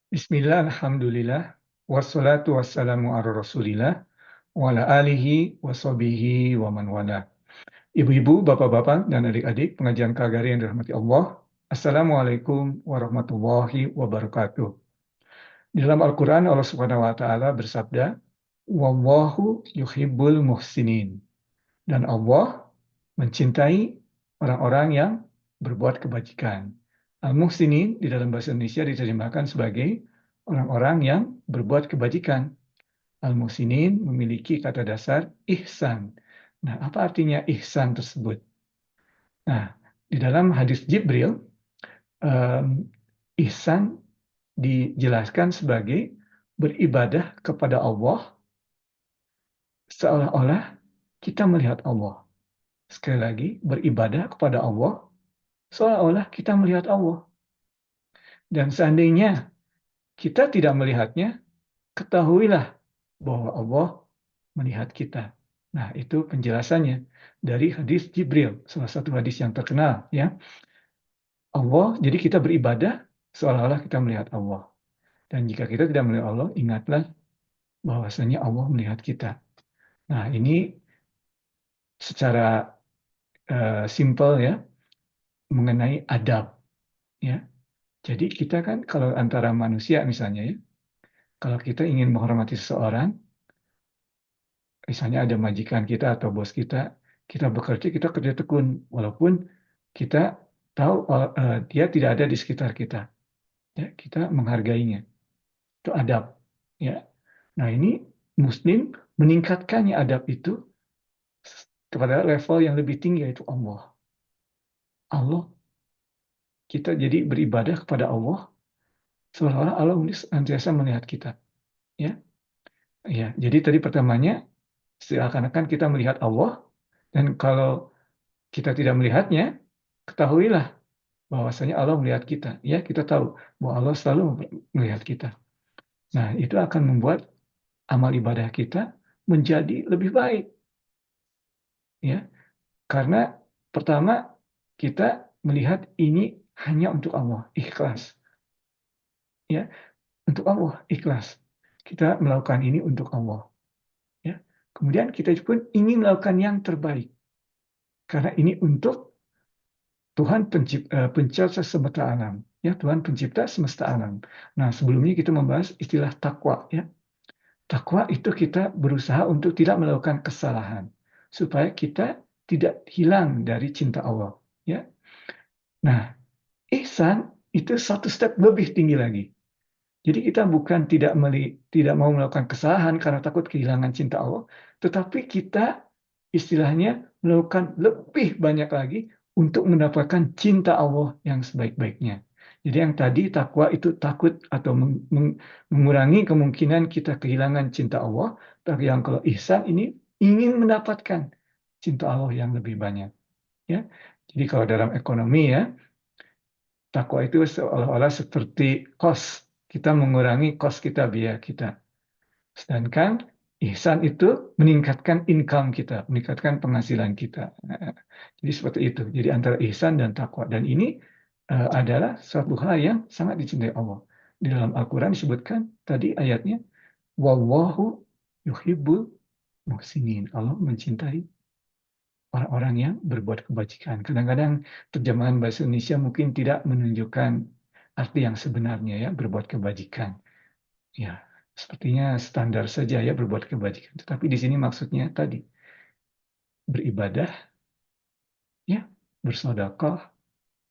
Bismillah, alhamdulillah, wassalatu wassalamu ala rasulillah, wa ala alihi wa sahbihi wa man wala. Ibu-ibu, bapak-bapak, dan adik-adik pengajian KGRI yang dirahmati Allah, Assalamualaikum warahmatullahi wabarakatuh. Di dalam Al-Quran, Allah Subhanahu wa Ta'ala bersabda, Wallahu yuhibbul muhsinin. Dan Allah mencintai orang-orang yang berbuat kebajikan. Al-muhsinin di dalam bahasa Indonesia diterjemahkan sebagai orang-orang yang berbuat kebajikan. Al-muhsinin memiliki kata dasar ihsan. Nah, apa artinya ihsan tersebut? Nah, di dalam hadis Jibril, ihsan dijelaskan sebagai beribadah kepada Allah seolah-olah kita melihat Allah. Sekali lagi, beribadah kepada Allah seolah-olah kita melihat Allah. Dan seandainya kita tidak melihatnya, ketahuilah bahwa Allah melihat kita. Nah, itu penjelasannya dari hadis Jibril, salah satu hadis yang terkenal, ya. Allah, jadi kita beribadah seolah-olah kita melihat Allah. Dan jika kita tidak melihat Allah, ingatlah bahwasanya Allah melihat kita. Nah, ini secara simpel ya mengenai adab, ya. Jadi kita kan kalau antara manusia misalnya ya, kalau kita ingin menghormati seseorang, misalnya ada majikan kita atau bos kita bekerja, kita kerja tekun, walaupun kita tahu dia tidak ada di sekitar kita, ya, kita menghargainya. Itu adab, ya. Nah, ini Muslim meningkatkannya adab itu kepada level yang lebih tinggi, yaitu Allah. Allah, kita jadi beribadah kepada Allah seolah-olah Allah senantiasa melihat kita, ya. Ya, jadi tadi pertamanya seakan-akan kita melihat Allah, dan kalau kita tidak melihatnya, ketahuilah bahwasanya Allah melihat kita. Ya, kita tahu bahwa Allah selalu melihat kita. Nah, itu akan membuat amal ibadah kita menjadi lebih baik. Ya, karena pertama kita melihat ini hanya untuk Allah, ikhlas. Ya, untuk Allah, ikhlas. Kita melakukan ini untuk Allah. Ya. Kemudian kita pun ingin melakukan yang terbaik. Karena ini untuk Tuhan pencipta semesta alam, ya, Tuhan pencipta semesta alam. Nah, sebelumnya kita membahas istilah takwa, ya. Takwa itu kita berusaha untuk tidak melakukan kesalahan supaya kita tidak hilang dari cinta Allah, ya. Nah, ihsan itu satu step lebih tinggi lagi. Jadi kita bukan tidak mau melakukan kesalahan karena takut kehilangan cinta Allah, tetapi kita istilahnya melakukan lebih banyak lagi untuk mendapatkan cinta Allah yang sebaik-baiknya. Jadi yang tadi takwa itu takut atau mengurangi kemungkinan kita kehilangan cinta Allah, tapi yang kalau ihsan ini ingin mendapatkan cinta Allah yang lebih banyak. Ya, jadi kalau dalam ekonomi ya, takwa itu seolah-olah seperti kos. Kita mengurangi kos kita, biaya kita. Sedangkan ihsan itu meningkatkan income kita, meningkatkan penghasilan kita. Jadi seperti itu. Jadi antara ihsan dan takwa. Dan ini adalah suatu hal yang sangat dicintai Allah. Di dalam Al-Quran disebutkan tadi ayatnya, Wallahu yuhibbul muhsinin. Allah mencintai orang-orang yang berbuat kebajikan. Kadang-kadang terjemahan bahasa Indonesia mungkin tidak menunjukkan arti yang sebenarnya ya, berbuat kebajikan. Ya, sepertinya standar saja ya berbuat kebajikan. Tetapi di sini maksudnya tadi beribadah, ya, bersedekah,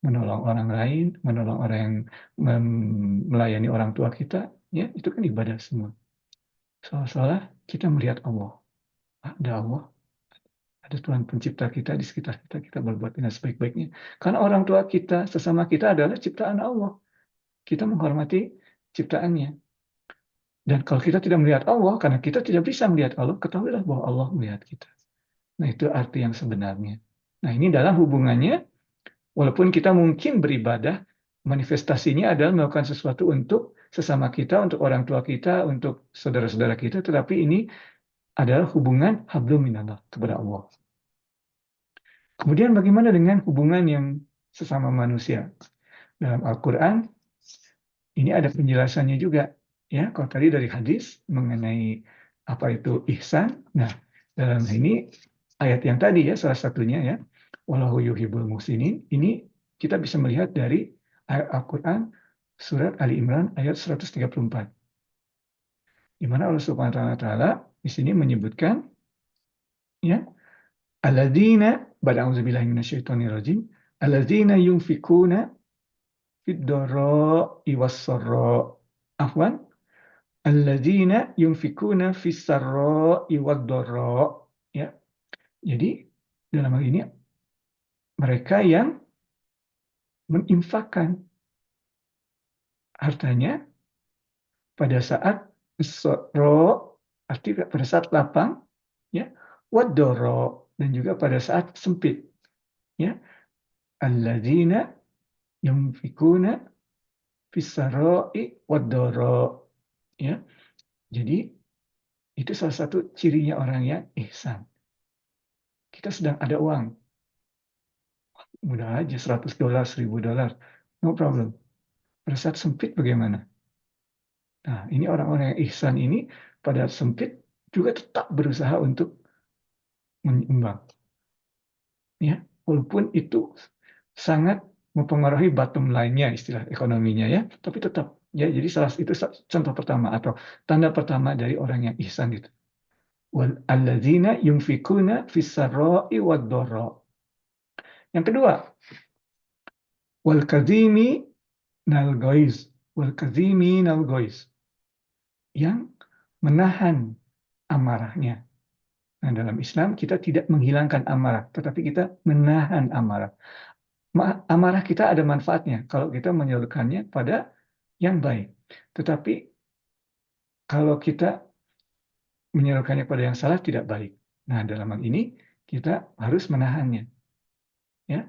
menolong orang lain, menolong orang yang melayani orang tua kita, ya, itu kan ibadah semua. Seolah-olah kita melihat Allah. Ada Allah, ada Tuhan pencipta kita di sekitar kita, kita berbuat dengan sebaik-baiknya. Karena orang tua kita, sesama kita adalah ciptaan Allah. Kita menghormati ciptaannya. Dan kalau kita tidak melihat Allah, karena kita tidak bisa melihat Allah, ketahuilah bahwa Allah melihat kita. Nah, itu arti yang sebenarnya. Nah, ini dalam hubungannya, walaupun kita mungkin beribadah, manifestasinya adalah melakukan sesuatu untuk sesama kita, untuk orang tua kita, untuk saudara-saudara kita, tetapi ini adalah hubungan hablum minallah kepada Allah. Kemudian bagaimana dengan hubungan yang sesama manusia? Dalam Al-Quran, ini ada penjelasannya juga. Ya, kalau tadi dari hadis mengenai apa itu ihsan. Nah, dalam ini ayat yang tadi ya salah satunya ya, wallahu yuhibbul muhsinin. Ini kita bisa melihat dari ayat Al-Qur'an surat Ali Imran ayat 134. Di mana Allah Subhanahu wa taala di sini menyebutkan ya, alladzina ba'da auzubillahi minasyaitonir rajim, alladzina yunfikuna fid dharra'i was-sarra. Afwan, alladzina yunfikuna fis sarra'i wad dharra. Ya. Jadi dalam hal ini mereka yang menginfakkan hartanya pada saat sarra, artinya pada saat lapang, ya, wad dharra, dan juga pada saat sempit, ya. Alladzina yunfikuna fis sarra'i wad dharra. Ya. Jadi itu salah satu cirinya orang yang ihsan. Kita sedang ada uang, mudah aja $100, $1.000, no problem. Pada saat sempit bagaimana? Nah, ini orang-orang yang ihsan ini pada sempit juga tetap berusaha untuk menyumbang. Ya, walaupun itu sangat mempengaruhi bottom line-nya, istilah ekonominya ya, tapi tetap ya. Jadi itu contoh pertama atau tanda pertama dari orang yang ihsan itu. Wal alladzina yunfikuna fis sarra'i wad dharra. Yang kedua, wal kadhimi nal ghaiz, wal kadhimi nal ghaiz, yang menahan amarahnya. Nah, dalam Islam kita tidak menghilangkan amarah, tetapi kita menahan amarah. Amarah kita ada manfaatnya kalau kita menyalurkannya pada yang baik. Tetapi kalau kita menyalurkannya pada yang salah tidak baik. Nah, dalam hal ini kita harus menahannya, ya,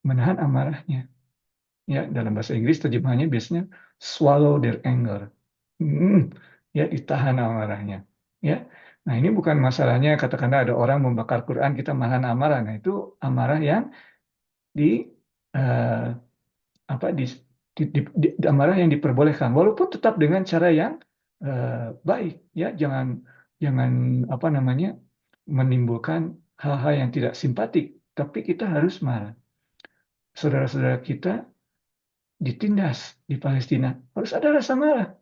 menahan amarahnya. Ya, dalam bahasa Inggris terjemahannya biasanya swallow their anger. Ya, ditahan amarahnya. Ya. Nah, ini bukan masalahnya katakanlah ada orang membakar Quran kita menahan amarah. Nah, itu amarah yang di eh, apa amarah yang diperbolehkan walaupun tetap dengan cara yang baik, ya. Jangan apa namanya menimbulkan hal-hal yang tidak simpatik, tapi kita harus marah. Saudara-saudara kita ditindas di Palestina, harus ada rasa marah,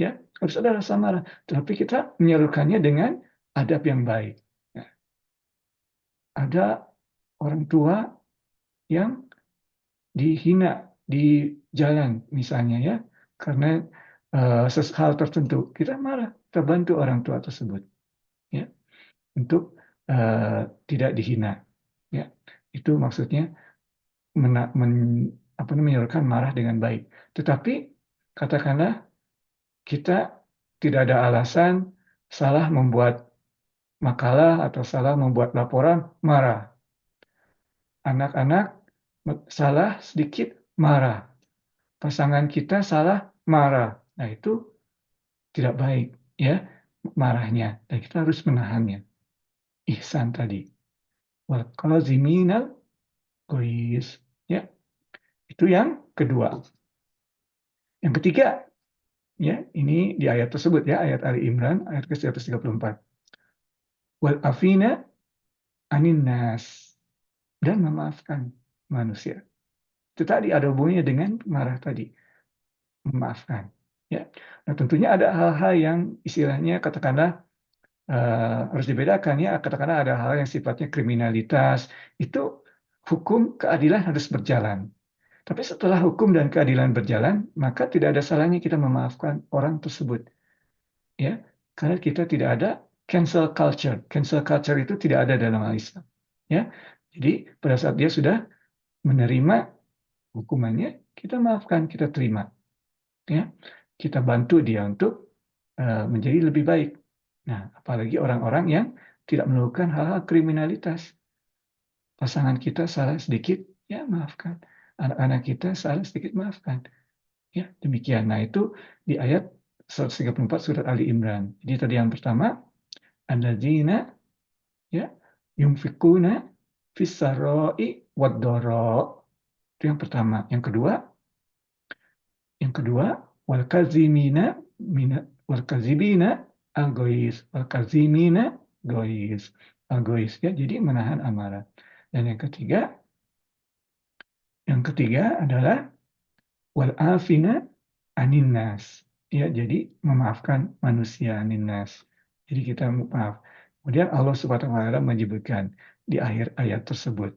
ya, harus ada rasa marah. Tapi kita menyalurkannya dengan adab yang baik. Ya. Ada orang tua yang dihina di jalan misalnya ya, karena hal tertentu, kita marah, kita bantu orang tua tersebut, ya, untuk tidak dihina. Ya, itu maksudnya menyalurkan marah dengan baik. Tetapi katakanlah kita tidak ada alasan salah membuat makalah atau salah membuat laporan, marah. Anak-anak salah sedikit, marah. Pasangan kita salah, marah. Nah, itu tidak baik, ya, marahnya. Dan kita harus menahannya. Ihsan tadi. Wal qaziminal ghaiz. Ya, itu yang kedua. Yang ketiga, ya, ini di ayat tersebut ya, ayat Ali Imran ayat ke-134. Wal afina anin nas, dan memaafkan manusia. Itu tadi ada hubungannya dengan marah tadi, memaafkan. Ya. Nah, tentunya ada hal-hal yang istilahnya katakanlah harus dibedakan ya. Katakanlah ada hal yang sifatnya kriminalitas, itu hukum keadilan harus berjalan. Tapi setelah hukum dan keadilan berjalan, maka tidak ada salahnya kita memaafkan orang tersebut. Ya, karena kita tidak ada cancel culture. Cancel culture itu tidak ada dalam Islam. Ya, jadi pada saat dia sudah menerima hukumannya, kita maafkan, kita terima. Ya, kita bantu dia untuk menjadi lebih baik. Nah, apalagi orang-orang yang tidak melakukan hal-hal kriminalitas. Pasangan kita salah sedikit, ya maafkan. Anak-anak kita salah sedikit, maafkan. Ya, demikian. Nah, itu di ayat 134 surat Ali Imran. Jadi tadi yang pertama, alladzina ya yunfikuna fis sarra'i wad dharra. Itu yang pertama. Yang kedua, Yang kedua, wal kazimina wal kazibina al gois ya, jadi menahan amarah. Dan yang ketiga adalah wal afina aninnas ya, jadi memaafkan manusia, aninnas. Jadi kita maaf. Kemudian Allah Subhanahu wa taala menyebutkan di akhir ayat tersebut,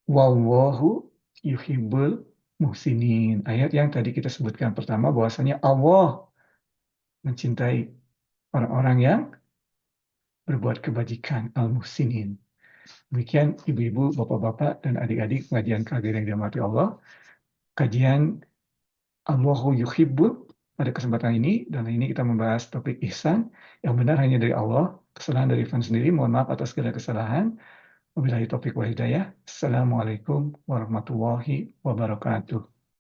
wallahu yuhibbul muhsinin. Ayat yang tadi kita sebutkan pertama bahwasanya Allah mencintai orang-orang yang berbuat kebajikan, al-muhsinin. Demikian ibu-ibu, bapak-bapak, dan adik-adik pengajian KG yang dirahmati Allah. Kajian Allahu yuhibbul pada kesempatan ini, dan ini kita membahas topik ihsan. Yang benar hanya dari Allah, kesalahan dari Ivan sendiri. Mohon maaf atas segala kesalahan. Wabillahi taufiq wal hidayah. Assalamualaikum warahmatullahi wabarakatuh.